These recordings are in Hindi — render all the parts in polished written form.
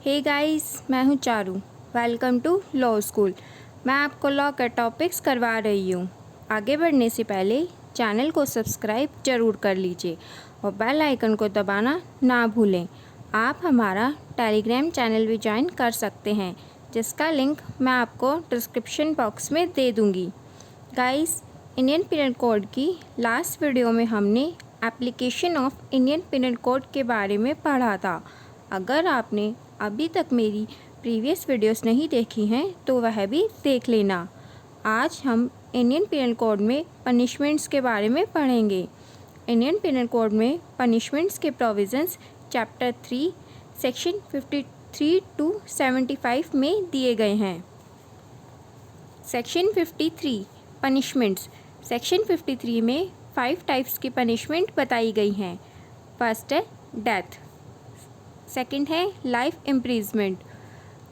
हे गाइस, मैं हूँ Charu. Welcome to law school. मैं आपको लॉ के टॉपिक्स करवा रही हूँ। आगे बढ़ने से पहले चैनल को सब्सक्राइब ज़रूर कर लीजिए और बेल आइकन को दबाना ना भूलें। आप हमारा टेलीग्राम चैनल भी ज्वाइन कर सकते हैं, जिसका लिंक मैं आपको डिस्क्रिप्शन बॉक्स में दे दूँगी। गाइस, इंडियन पिनल कोड की लास्ट वीडियो में हमने application of Indian penal code के बारे में पढ़ा था। अगर आपने अभी तक मेरी प्रीवियस वीडियोस नहीं देखी हैं तो वह भी देख लेना। आज हम इंडियन पिनल कोड में पनिशमेंट्स के बारे में पढ़ेंगे। इंडियन पिनल कोड में पनिशमेंट्स के प्रोविज़न्स चैप्टर 3 सेक्शन 53 टू 75 में दिए गए हैं। Section 53 punishments. सेक्शन 53 में 5 टाइप्स की पनिशमेंट बताई गई हैं। फर्स्ट है डेथ, सेकंड है लाइफ इम्प्रिजमेंट,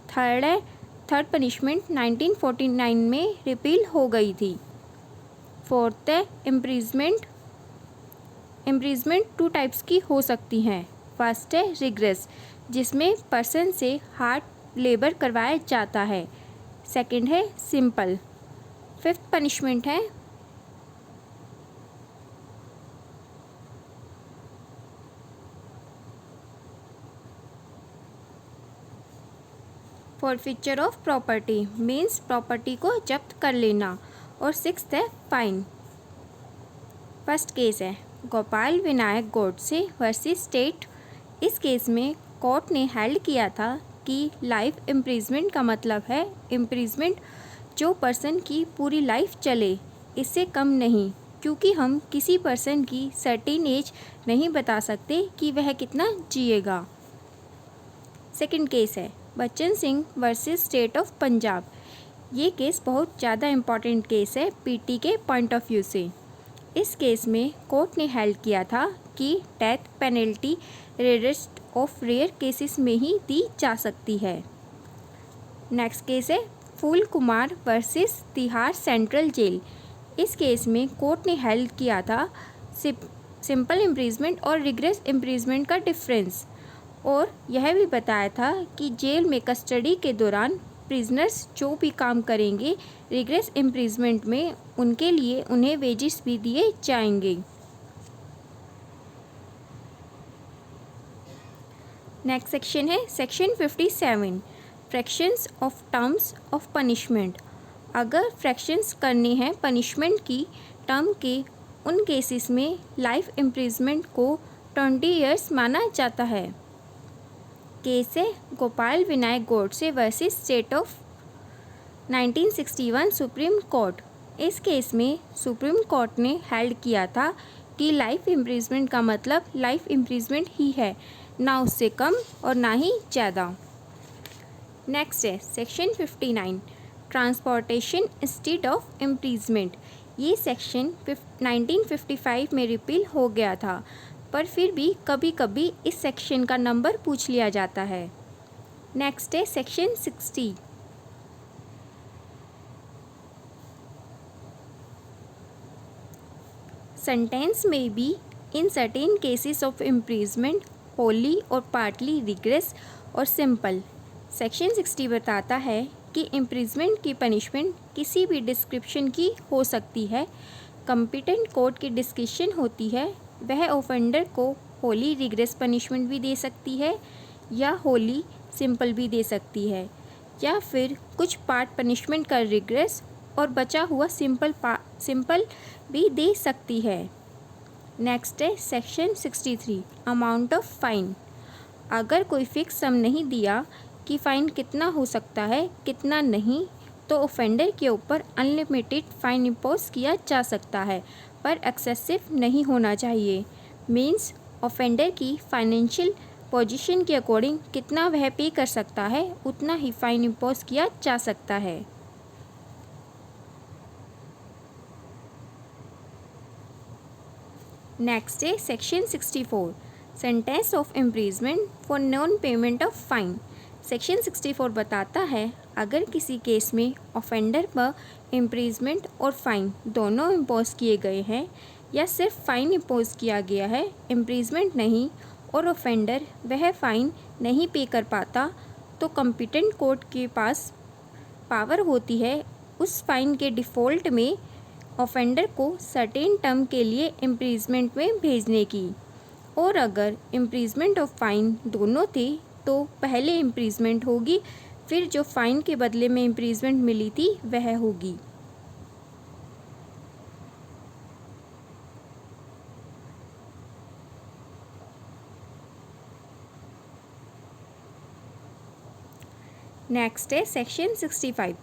थर्ड पनिशमेंट 1949 में रिपील हो गई थी। फोर्थ है इम्प्रिजमेंट 2 टाइप्स की हो सकती हैं। फर्स्ट है रिग्रेस, जिसमें पर्सन से हार्ड लेबर करवाया जाता है। सेकंड है सिंपल। फिफ्थ पनिशमेंट है forfeiture of property, means property को जब्त कर लेना। और सिक्स्थ है फाइन। फर्स्ट केस है गोपाल विनायक गोडसे वर्सेस स्टेट। इस केस में कोर्ट ने हेल्ड किया था कि लाइफ इम्प्रिजमेंट का मतलब है इम्प्रिजमेंट जो पर्सन की पूरी लाइफ चले, इससे कम नहीं, क्योंकि हम किसी पर्सन की सर्टेन एज नहीं बता सकते कि वह कितना जिएगा। सेकंड केस है Bachchan Singh versus state of Punjab. ये केस बहुत ज़्यादा इम्पॉर्टेंट केस है पीटी के पॉइंट ऑफ व्यू से। इस केस में कोर्ट ने हेल्ड किया था कि death penalty rarest of rare cases में ही दी जा सकती है। नेक्स्ट केस है Phool Kumar versus Tihar central jail. इस केस में कोर्ट ने हेल्ड किया था सिंपल इम्प्रिजमेंट और रिग्रेस इम्प्रिजमेंट का डिफरेंस, और यह भी बताया था कि जेल में कस्टडी के दौरान प्रिजनर्स जो भी काम करेंगे रिग्रेस इम्प्रिजमेंट में, उनके लिए उन्हें वेजेस भी दिए जाएंगे। नेक्स्ट सेक्शन है section 57 fractions of terms of punishment. अगर फ्रैक्शंस करनी है पनिशमेंट की टर्म के, उन केसेस में लाइफ इम्प्रिजमेंट को 20 ईयर्स माना जाता है। केस है Gopal Vinayak Godse versus state of 1961 supreme court. इस केस में सुप्रीम कोर्ट ने हेल्ड किया था कि लाइफ इम्प्रिजमेंट का मतलब लाइफ इम्प्रिजमेंट ही है, ना उससे कम और ना ही ज़्यादा। नेक्स्ट है section 59 transportation instead of imprisonment. ये सेक्शन 1955 में रिपील हो गया था, पर फिर भी कभी कभी इस सेक्शन का नंबर पूछ लिया जाता है। नेक्स्ट है सेक्शन 60 सेंटेंस में be in certain cases of imprisonment Holi और पार्टली रिग्रेस और सिंपल। सेक्शन 60 बताता है कि इम्प्रिजमेंट की पनिशमेंट किसी भी डिस्क्रिप्शन की हो सकती है। कॉम्पिटेंट कोर्ट की डिस्कशन होती है, वह ऑफेंडर को होली रिग्रेस पनिशमेंट भी दे सकती है या होली सिंपल भी दे सकती है, या फिर कुछ पार्ट पनिशमेंट कर रिग्रेस और बचा हुआ सिंपल भी दे सकती है। नेक्स्ट है सेक्शन 63 अमाउंट ऑफ फाइन। अगर कोई फिक्स सम नहीं दिया कि फ़ाइन कितना हो सकता है कितना नहीं, तो ऑफेंडर के ऊपर अनलिमिटेड फ़ाइन इम्पोज किया जा सकता है, पर एक्सेसिव नहीं होना चाहिए। मीन्स ऑफेंडर की फाइनेंशियल पोजीशन के अकॉर्डिंग कितना वह पे कर सकता है उतना ही फ़ाइन इम्पोज किया जा सकता है। नेक्स्ट है section 64 sentence of imprisonment for non payment of fine. Section 64 बताता है अगर किसी केस में ऑफेंडर पर इम्प्रिजमेंट और फ़ाइन दोनों इम्पोज किए गए हैं, या सिर्फ फ़ाइन इम्पोज किया गया है इम्प्रिजमेंट नहीं, और ऑफेंडर वह फ़ाइन नहीं पे कर पाता, तो कॉम्पिटेंट कोर्ट के पास पावर होती है उस फाइन के डिफ़ॉल्ट में ऑफेंडर को सर्टेन टर्म के लिए इम्प्रीजमेंट में भेजने की। और अगर इम्प्रीजमेंट और फाइन दोनों थे तो पहले इम्प्रीजमेंट होगी, फिर जो फ़ाइन के बदले में इम्प्रीजमेंट मिली थी वह होगी। नेक्स्ट है section 65,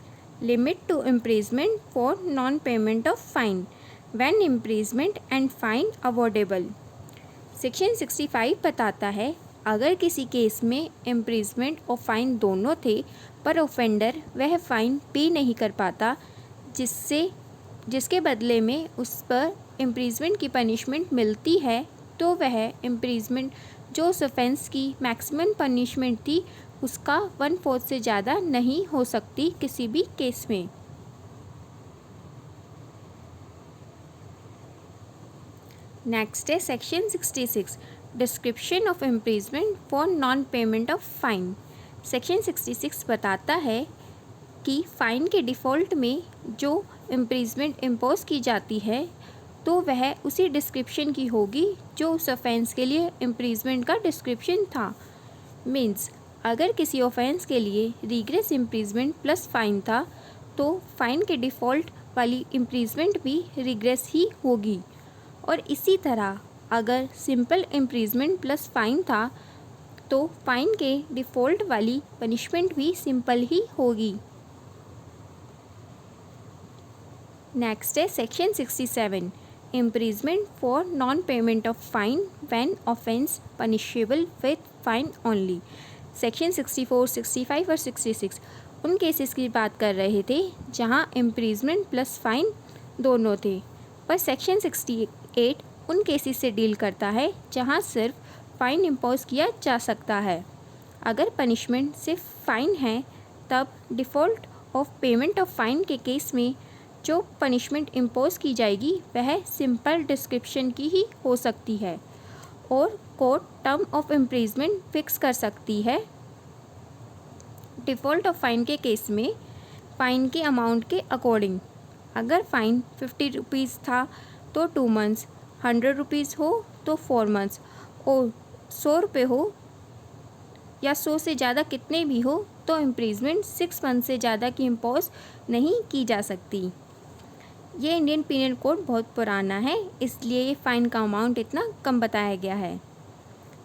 limit to imprisonment for non payment of fine when imprisonment and fine awardable. Section 65 बताता है अगर किसी केस में इम्प्रीजमेंट और फाइन दोनों थे पर ऑफेंडर वह फ़ाइन पे नहीं कर पाता जिसके बदले में उस पर इम्प्रीजमेंट की पनिशमेंट मिलती है, तो वह इम्प्रीजमेंट जो उस ऑफेंस की मैक्सिमम पनिशमेंट थी उसका 1/4 से ज़्यादा नहीं हो सकती किसी भी केस में। नेक्स्ट है section 66, description of imprisonment for non payment of fine. Section 66 बताता है कि फ़ाइन के डिफ़ॉल्ट में जो इम्प्रीजमेंट इम्पोज की जाती है तो वह उसी डिस्क्रिप्शन की होगी जो उस ऑफेंस के लिए इम्प्रीजमेंट का डिस्क्रिप्शन था। मीन्स अगर किसी ऑफेंस के लिए रिग्रेस इम्प्रीजमेंट प्लस फ़ाइन था तो फ़ाइन के डिफ़ॉल्ट वाली इम्प्रीजमेंट भी रिग्रेस ही होगी। और इसी तरह अगर सिंपल इम्प्रीजमेंट प्लस फ़ाइन था तो फ़ाइन के डिफ़ॉल्ट वाली पनिशमेंट भी सिंपल ही होगी। नेक्स्ट है section 67, imprisonment for non payment of fine when offence punishable with fine only. Section 64, 65 और 66 उन केसेस की बात कर रहे थे जहां इम्प्रीजमेंट प्लस फ़ाइन दोनों थे, पर सेक्शन 68 उन केसेस से डील करता है जहां सिर्फ फ़ाइन इम्पोज किया जा सकता है। अगर पनिशमेंट सिर्फ फ़ाइन है तब default of payment of fine के केस में जो पनिशमेंट इम्पोज की जाएगी वह सिंपल डिस्क्रिप्शन की ही हो सकती है और court term of imprisonment fix कर सकती है। डिफ़ॉल्ट ऑफ फ़ाइन के केस में फ़ाइन के अमाउंट के अकॉर्डिंग, अगर फ़ाइन 50 रुपीज़ था तो 2 मंथ्स, 100 रुपीज़ हो तो 4 मंथ्स और 100 रुपये हो या 100 से ज़्यादा कितने भी हो तो इम्प्रीजमेंट 6 मंथ से ज़्यादा की इम्पोज नहीं की जा सकती। ये इंडियन पीनल कोड बहुत पुराना है इसलिए ये फ़ाइन का अमाउंट इतना कम बताया गया है।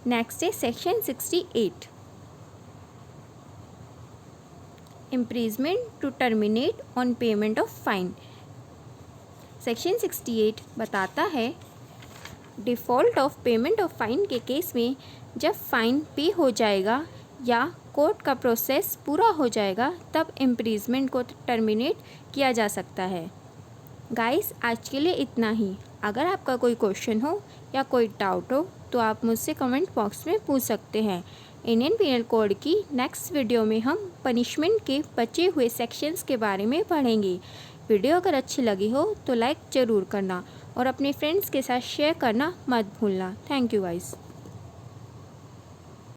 नेक्स्ट है section 68, imprisonment to terminate on payment of fine. Section 68 बताता है default of payment of fine के केस में जब फ़ाइन पे हो जाएगा या कोर्ट का प्रोसेस पूरा हो जाएगा तब इम्प्रीजमेंट को टर्मिनेट किया जा सकता है। गाइस आज के लिए इतना ही। अगर आपका कोई क्वेश्चन हो या कोई डाउट हो तो आप मुझसे कमेंट बॉक्स में पूछ सकते हैं। इंडियन पीनल कोड की नेक्स्ट वीडियो में हम पनिशमेंट के बचे हुए सेक्शंस के बारे में पढ़ेंगे। वीडियो अगर अच्छी लगी हो तो लाइक ज़रूर करना और अपने फ्रेंड्स के साथ शेयर करना मत भूलना। Thank you guys.